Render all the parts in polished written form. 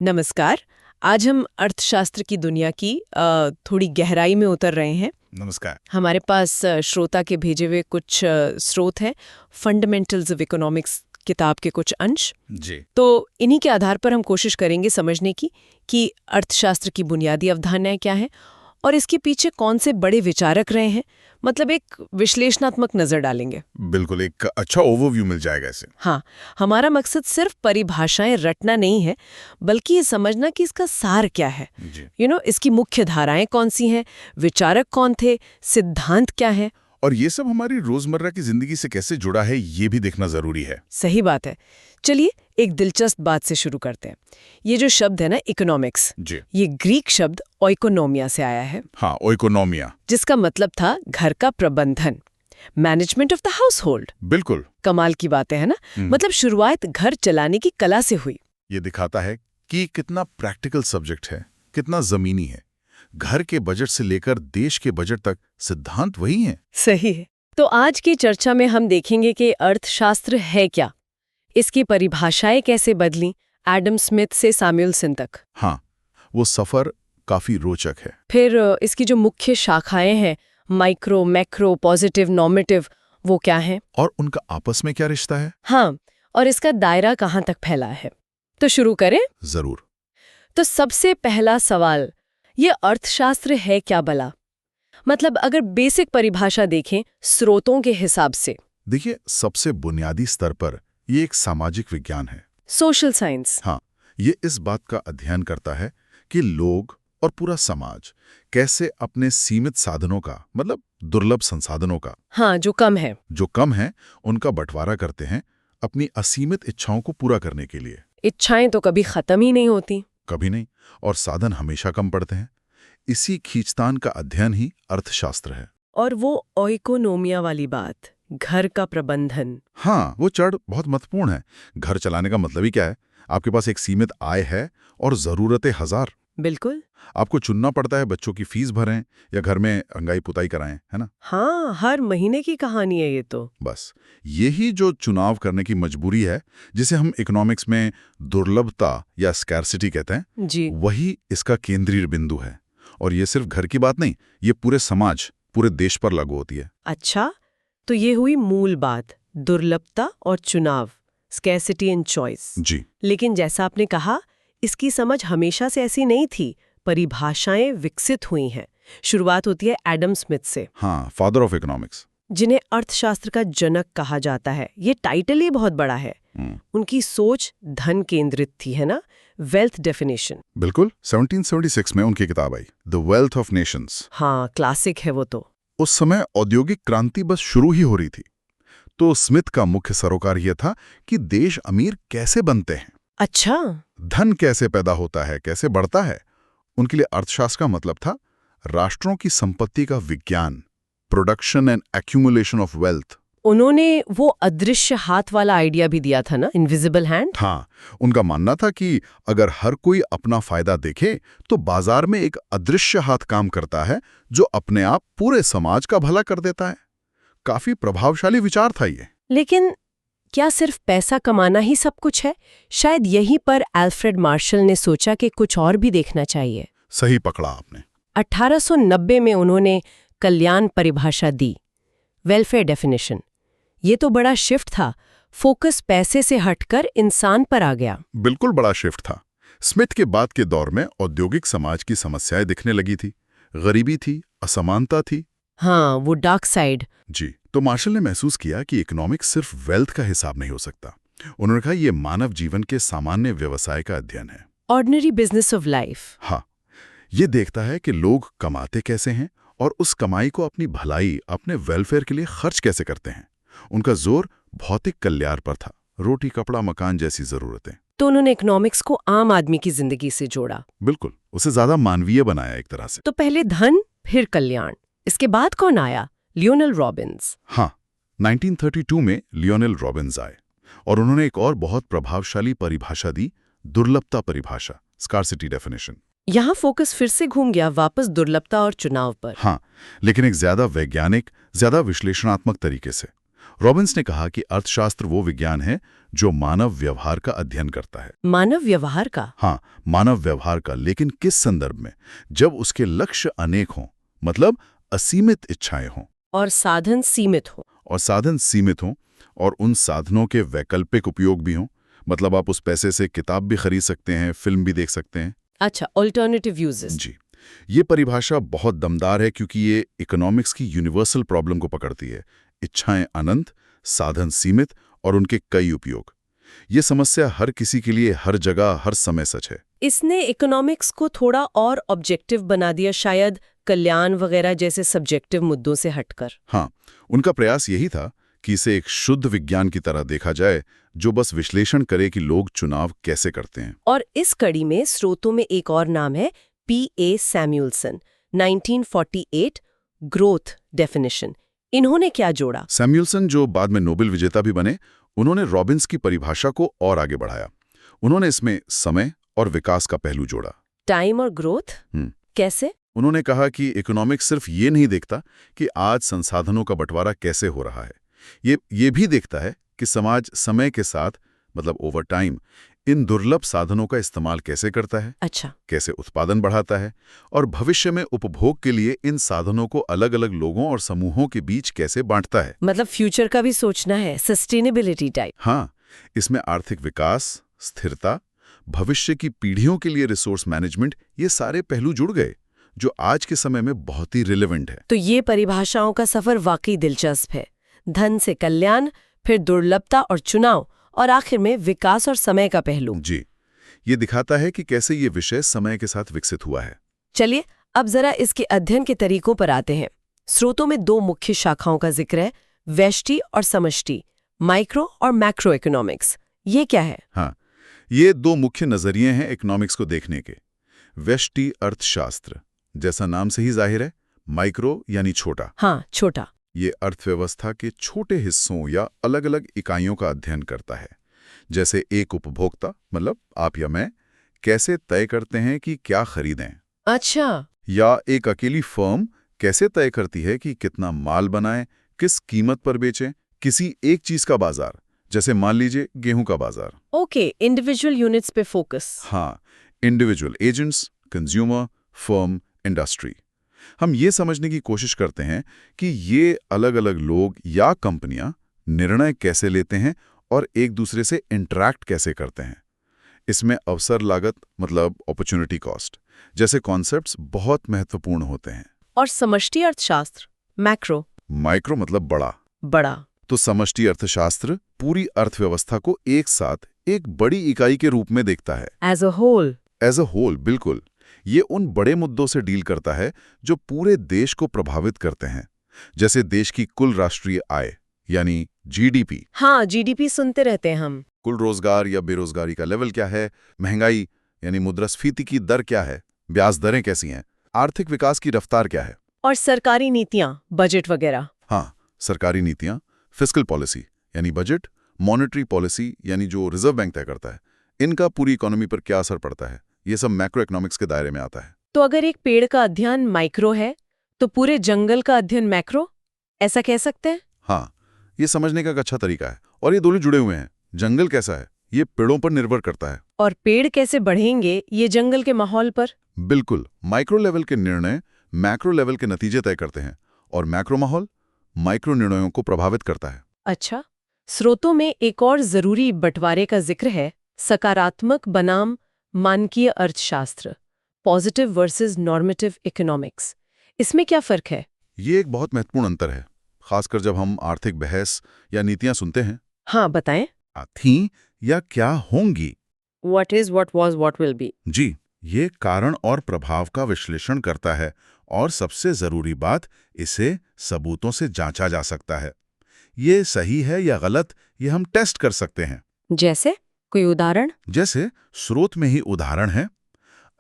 नमस्कार। आज हम अर्थशास्त्र की दुनिया की थोड़ी गहराई में उतर रहे हैं। नमस्कार। हमारे पास श्रोता के भेजे हुए कुछ स्रोत हैं, फंडामेंटल्स ऑफ इकोनॉमिक्स किताब के कुछ अंश। जी। तो इन्हीं के आधार पर हम कोशिश करेंगे समझने की कि अर्थशास्त्र की बुनियादी अवधारणाएं क्या हैं और इसके पीछे कौन से बड़े विचारक रहे हैं। मतलब एक विश्लेषणात्मक नजर डालेंगे। बिल्कुल, एक अच्छा ओवरव्यू मिल जाएगा इससे। हाँ, हमारा मकसद सिर्फ परिभाषाएं रटना नहीं है, बल्कि ये समझना कि इसका सार क्या है। जी। इसकी मुख्य धाराएं कौन सी हैं, विचारक कौन थे, सिद्धांत क्या है। और ये सब हमारी रोजमर्रा की जिंदगी से कैसे जुड़ा है, ये भी देखना जरूरी है। सही बात है। चलिए एक दिलचस्प बात से शुरू करते हैं। ये जो शब्द है ना इकोनॉमिक्स, जी। ये ग्रीक शब्द ओइकोनोमिया से आया है। हाँ, ओइकोनोमिया। जिसका मतलब था घर का प्रबंधन, management of the house hold. बिल्कुल। कमाल की बातें है ना। मतलब शुरुआत घर चलाने की कला से हुई। ये दिखाता है कि कितना प्रैक्टिकल सब्जेक्ट है, कितना जमीनी है। घर के बजट से लेकर देश के बजट तक सिद्धांत वही हैं। सही है। तो आज की चर्चा में हम देखेंगे कि अर्थशास्त्र है क्या, इसकी परिभाषाएं कैसे बदली, एडम स्मिथ से सैमुअलसन तक। हाँ, वो सफर काफी रोचक है। फिर इसकी जो मुख्य शाखाएं हैं, माइक्रो, मैक्रो, पॉजिटिव, नॉर्मेटिव, वो क्या हैं? और उनका आपस में क्या रिश्ता है? हाँ, और इसका दायरा कहाँ तक फैला है। तो शुरू करें। जरूर। तो सबसे पहला सवाल, ये अर्थशास्त्र है क्या भला? मतलब अगर बेसिक परिभाषा देखें स्रोतों के हिसाब से। देखिए, सबसे बुनियादी स्तर पर ये एक सामाजिक विज्ञान है। Social science. हाँ, ये इस बात का अध्ययन करता है कि लोग और पूरा समाज कैसे अपने सीमित साधनों का, मतलब दुर्लभ संसाधनों का, हाँ, जो कम है, उनका बंटवारा करते हैं अपनी असीमित इच्छाओं को पूरा करने के लिए। इच्छाएं तो कभी खत्म ही नहीं होती। कभी नहीं, और साधन हमेशा कम पड़ते हैं। इसी खींचतान का अध्ययन ही अर्थशास्त्र है। और वो ओइकोनोमिया वाली बात, घर का प्रबंधन। हाँ, वो चढ़ बहुत महत्वपूर्ण है। घर चलाने का मतलब ही क्या है? आपके पास एक सीमित आय है और जरूरतें हजार। बिल्कुल। आपको चुनना पड़ता है, बच्चों की फीस भरें या घर में रंगाई पुताई कराएं, है ना? हाँ, हर महीने की कहानी है ये तो। बस यही जो चुनाव करने की मजबूरी है, जिसे हम इकोनॉमिक्स में दुर्लभता या स्कैर्सिटी कहते हैं, जी। वही इसका केंद्रीय बिंदु है। और ये सिर्फ घर की बात नहीं, ये पूरे समाज, पूरे देश पर लागू होती है। अच्छा, तो ये हुई मूल बात, दुर्लभता और चुनाव, स्कैर्सिटी एंड चॉइस। जी। लेकिन जैसा आपने कहा, इसकी समझ हमेशा से ऐसी नहीं थी। परिभाषाएं विकसित हुई हैं। शुरुआत होती है एडम स्मिथ से। हाँ, फादर ऑफ इकोनॉमिक्स, जिन्हें अर्थशास्त्र का जनक कहा जाता है। ये टाइटल ही बहुत बड़ा है। उनकी सोच धन केंद्रित थी, है ना, वेल्थ डेफिनेशन। बिल्कुल। 1776 में उनकी किताब आई, द वेल्थ ऑफ नेशंस। हाँ, क्लासिक है वो तो। उस समय औद्योगिक क्रांति बस शुरू ही हो रही थी। तो स्मिथ का मुख्य सरोकार यह था कि देश अमीर कैसे बनते हैं। अच्छा। धन कैसे पैदा होता है, कैसे बढ़ता है। उनके लिए अर्थशास्त्र का मतलब था राष्ट्रों की संपत्ति का विज्ञान, production and accumulation of wealth. उन्होंने वो अदृश्य हाथ वाला आइडिया भी दिया था ना, इनविजिबल हैंड। हाँ, उनका मानना था कि अगर हर कोई अपना फायदा देखे तो बाजार में एक अदृश्य हाथ काम करता है जो अपने आप पूरे समाज का भला कर देता है। काफी प्रभावशाली विचार था ये। लेकिन क्या सिर्फ पैसा कमाना ही सब कुछ है? शायद यहीं पर अल्फ्रेड मार्शल ने सोचा कि कुछ और भी देखना चाहिए। सही पकड़ा आपने। 1890 में उन्होंने कल्याण परिभाषा दी, वेलफेयर डेफिनेशन। ये तो बड़ा शिफ्ट था। फोकस पैसे से हटकर इंसान पर आ गया। बिल्कुल बड़ा शिफ्ट था। स्मिथ के बाद के दौर में औद्योगिक समाज की समस्याएं दिखने लगी थी। गरीबी थी, असमानता थी। हाँ, वो डार्क साइड। जी। तो मार्शल ने महसूस किया कि इकोनॉमिक्स सिर्फ वेल्थ का हिसाब नहीं हो सकता। उन्होंने कहा यह मानव जीवन के सामान्य व्यवसाय का अध्ययन है। Ordinary business of life. हाँ, ये देखता है कि लोग कमाते कैसे हैं और उस कमाई को अपनी भलाई, अपने वेलफेयर के लिए खर्च कैसे करते हैं। उनका जोर भौतिक कल्याण पर था, रोटी, कपड़ा, मकान जैसी जरूरतें। तो उन्होंने इकोनॉमिक्स को आम आदमी की जिंदगी से जोड़ा। बिल्कुल, उसे ज्यादा मानवीय बनाया एक तरह से। तो पहले धन, फिर कल्याण। इसके बाद कौन आया? Lionel Robins. हाँ, 1932 में लियोनेल रॉबिन्स आए और उन्होंने एक और बहुत प्रभावशाली परिभाषा दी, दुर्लभता परिभाषा, स्कार्सिटी डेफिनेशन। यहाँ फोकस फिर से घूम गया वापस दुर्लभता और चुनाव पर। हाँ, लेकिन एक ज्यादा वैज्ञानिक, ज्यादा विश्लेषणात्मक तरीके से। रॉबिन्स ने कहा कि अर्थशास्त्र वो विज्ञान है जो मानव व्यवहार का अध्ययन करता है। मानव व्यवहार का? हाँ, मानव व्यवहार का, लेकिन किस संदर्भ में? जब उसके लक्ष्य अनेक हों, मतलब असीमित इच्छाएं हों और साधन सीमित हो। और उन साधनों के वैकल्पिक उपयोग भी हों, मतलब आप उस पैसे से किताब भी खरीद सकते हैं, फिल्म भी देख सकते हैं। अच्छा, ऑल्टरनेटिव यूजेस। जी, ये परिभाषा बहुत दमदार है क्योंकि ये इकोनॉमिक्स की यूनिवर्सल प्रॉब्लम को पकड़ती है। इच्छाएं अनंत, साधन सीमित और उनके कई उपयोग। ये समस्या हर किसी के लिए हर जगह हर समय सच है। इसने इकोनॉमिक्स को थोड़ा और ऑब्जेक्टिव बना दिया, शायद कल्याण वगैरह जैसे सब्जेक्टिव मुद्दों से हटकर। हाँ, उनका प्रयास यही था कि इसे एक शुद्ध विज्ञान की तरह देखा जाए जो बस विश्लेषण करे कि लोग चुनाव कैसे करते हैं। और इस कड़ी में स्रोतों में एक और नाम है, P.A. Samuelson, 1948, growth definition. इन्होंने क्या जोड़ा? सैमुअल्सन, जो बाद में नोबेल विजेता भी बने, उन्होंने रॉबिन्स की परिभाषा को और आगे बढ़ाया। उन्होंने इसमें समय और विकास का पहलू जोड़ा। टाइम और ग्रोथ? कैसे? उन्होंने कहा कि इकोनॉमिक्स सिर्फ ये नहीं देखता कि आज संसाधनों का बंटवारा कैसे हो रहा है, ये भी देखता है कि समाज समय के साथ, मतलब ओवर टाइम, इन दुर्लभ साधनों का इस्तेमाल कैसे करता है, अच्छा, कैसे उत्पादन बढ़ाता है और भविष्य में उपभोग के लिए इन साधनों को अलग अलग लोगों और समूहों के बीच कैसे बांटता है। मतलब फ्यूचर का भी सोचना है, सस्टेनेबिलिटी टाइप। हाँ, इसमें आर्थिक विकास, स्थिरता, भविष्य की पीढ़ियों के लिए रिसोर्स मैनेजमेंट, ये सारे पहलू जुड़ गए जो आज के समय में बहुत ही रिलेवेंट है। तो ये परिभाषाओं का सफर वाकई दिलचस्प है। धन से कल्याण, फिर दुर्लभता और चुनाव, और आखिर में विकास और समय का पहलू। जी, ये दिखाता है कि कैसे ये विषय समय के साथ विकसित हुआ है। चलिए अब जरा इसके अध्ययन के तरीकों पर आते हैं। स्रोतों में दो मुख्य शाखाओं का जिक्र है, व्यष्टि और समष्टि, माइक्रो और मैक्रो इकोनॉमिक्स। ये क्या है? हाँ, ये दो मुख्य नजरिए हैं इकोनॉमिक्स को देखने के। व्यष्टि अर्थशास्त्र, जैसा नाम से ही जाहिर है, माइक्रो यानी छोटा। हाँ, छोटा। ये अर्थव्यवस्था के छोटे हिस्सों या अलग-अलग इकाइयों का अध्ययन करता है। जैसे एक उपभोक्ता, मतलब आप या मैं, कैसे तय करते हैं कि क्या खरीदें। अच्छा। या एक अकेली फर्म कैसे तय करती है कि कितना माल बनाएं, किस कीमत पर बेचें। किसी एक चीज का बाजार, जैसे मान लीजिए गेहूं का बाजार। ओके, इंडिविजुअल यूनिट्स पे फोकस। हाँ, individual agents, consumer, firm, industry. हम ये समझने की कोशिश करते हैं कि ये अलग अलग लोग या कंपनियां निर्णय कैसे लेते हैं और एक दूसरे से इंटरैक्ट कैसे करते हैं। इसमें अवसर लागत, मतलब अपॉर्चुनिटी कॉस्ट, जैसे कॉन्सेप्ट्स बहुत महत्वपूर्ण होते हैं। और समष्टि अर्थशास्त्र, मैक्रो? माइक्रो मतलब बड़ा। तो समष्टि अर्थशास्त्र पूरी अर्थव्यवस्था को एक साथ एक बड़ी इकाई के रूप में देखता है। एज अ होल, बिल्कुल। ये उन बड़े मुद्दों से डील करता है जो पूरे देश को प्रभावित करते हैं, जैसे देश की कुल राष्ट्रीय आय यानी जीडीपी। हाँ, जीडीपी सुनते रहते हैं हम। कुल रोजगार या बेरोजगारी का लेवल क्या है, महंगाई यानी मुद्रास्फीति की दर क्या है, ब्याज दरें कैसी हैं, आर्थिक विकास की रफ्तार क्या है। और सरकारी नीतियां, बजट वगैरह। हाँ, सरकारी नीतियां, फिस्कल पॉलिसी यानी बजट, मॉनेटरी पॉलिसी यानी जो रिजर्व बैंक तय करता है, इनका पूरी इकोनॉमी पर क्या असर पड़ता है, ये सब मैक्रो इकोनॉमिक्स के दायरे में आता है। तो अगर एक पेड़ का अध्ययन माइक्रो है, तो पूरे जंगल का अध्ययन मैक्रो, ऐसा कह सकते हैं? हाँ, ये समझने का एक अच्छा तरीका है। और ये दोनों जुड़े हुए हैं। जंगल कैसा है, ये पेड़ों पर निर्भर करता है। और पेड़ कैसे बढ़ेंगे, ये जंगल के माहौल पर। बिल्कुल, माइक्रो लेवल के निर्णय मैक्रो लेवल के नतीजे तय करते हैं, और मैक्रो माहौल माइक्रो निर्णयों को प्रभावित करता है। अच्छा, स्रोतों में एक और जरूरी बंटवारे का जिक्र है, सकारात्मक बनाम मानकीय अर्थशास्त्र, पॉजिटिव वर्सेस नॉर्मेटिव इकोनॉमिक्स। इसमें क्या फर्क है? ये एक बहुत महत्वपूर्ण अंतर है, खासकर जब हम आर्थिक बहस या नीतियां सुनते हैं। हाँ, बताएं। थी या क्या होंगी। What is, what was, what will be? जी, ये कारण और प्रभाव का विश्लेषण करता है, और सबसे जरूरी बात, इसे सबूतों से जांचा जा सकता है। ये सही है या गलत, ये हम टेस्ट कर सकते हैं। जैसे कोई उदाहरण? जैसे स्रोत में ही उदाहरण है,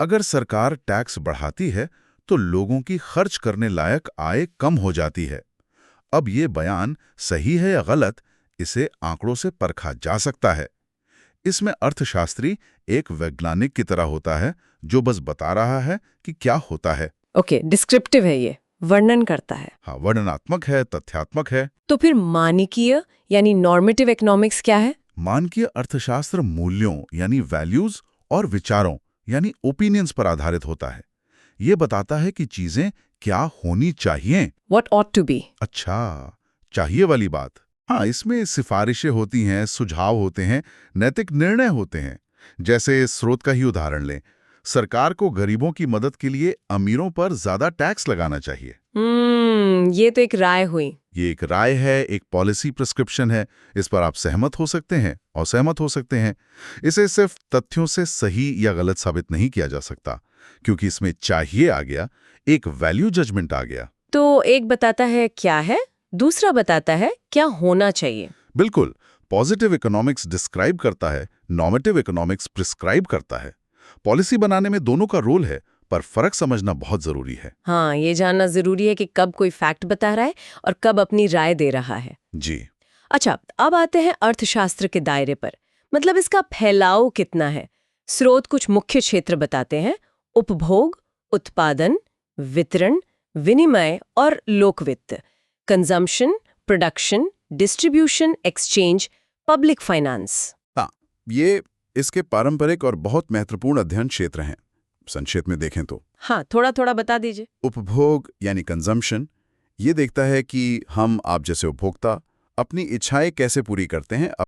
अगर सरकार टैक्स बढ़ाती है तो लोगों की खर्च करने लायक आय कम हो जाती है। अब ये बयान सही है या गलत, इसे आंकड़ों से परखा जा सकता है। इसमें अर्थशास्त्री एक वैज्ञानिक की तरह होता है जो बस बता रहा है कि क्या होता है। ओके, डिस्क्रिप्टिव है ये। वर्णन करता है। हाँ, वर्णनात्मक है, तथ्यात्मक है। तो फिर मानकीय यानी नॉर्मेटिव इकोनॉमिक्स क्या है? मानकीय अर्थशास्त्र मूल्यों यानी वैल्यूज और विचारों यानी ओपिनियंस पर आधारित होता है। ये बताता है कि चीजें क्या होनी चाहिए। What ought to be? अच्छा, चाहिए वाली बात। हाँ, इसमें सिफारिशें होती हैं, सुझाव होते हैं, नैतिक निर्णय होते हैं। जैसे स्रोत का ही उदाहरण लें, सरकार को गरीबों की मदद के लिए अमीरों पर ज्यादा टैक्स लगाना चाहिए। ये तो एक राय हुई। ये एक राय है, एक पॉलिसी प्रिस्क्रिप्शन है। इस पर आप सहमत हो सकते हैं, असहमत हो सकते हैं। इसे सिर्फ तथ्यों से सही या गलत साबित नहीं किया जा सकता, क्योंकि इसमें चाहिए आ गया, एक वैल्यू जजमेंट आ गया। तो एक बताता है क्या है, दूसरा बताता है क्या होना चाहिए। बिल्कुल, पॉजिटिव इकोनॉमिक्स डिस्क्राइब करता है, नॉर्मेटिव इकोनॉमिक्स प्रिस्क्राइब करता है। पॉलिसी बनाने में दोनों का रोल है, पर फर्क समझना बहुत जरूरी है। हाँ, ये जानना जरूरी है कि कब कोई फैक्ट बता रहा है और कब अपनी राय दे रहा है। जी। अच्छा, अब आते हैं अर्थशास्त्र के दायरे पर। मतलब इसका फैलाव कितना है। स्रोत कुछ मुख्य क्षेत्र बताते हैं: उपभोग, उत्पादन, वितरण, विनिमय और लोकवित्त, consumption, production, distribution, exchange, public finance. हाँ, ये इसके पारंपरिक और बहुत महत्वपूर्ण अध्ययन क्षेत्र हैं। संक्षेप में देखें तो हाँ, थोड़ा थोड़ा बता दीजिए। उपभोग यानी कंजम्पशन ये देखता है कि हम, आप जैसे उपभोक्ता, अपनी इच्छाएं कैसे पूरी करते हैं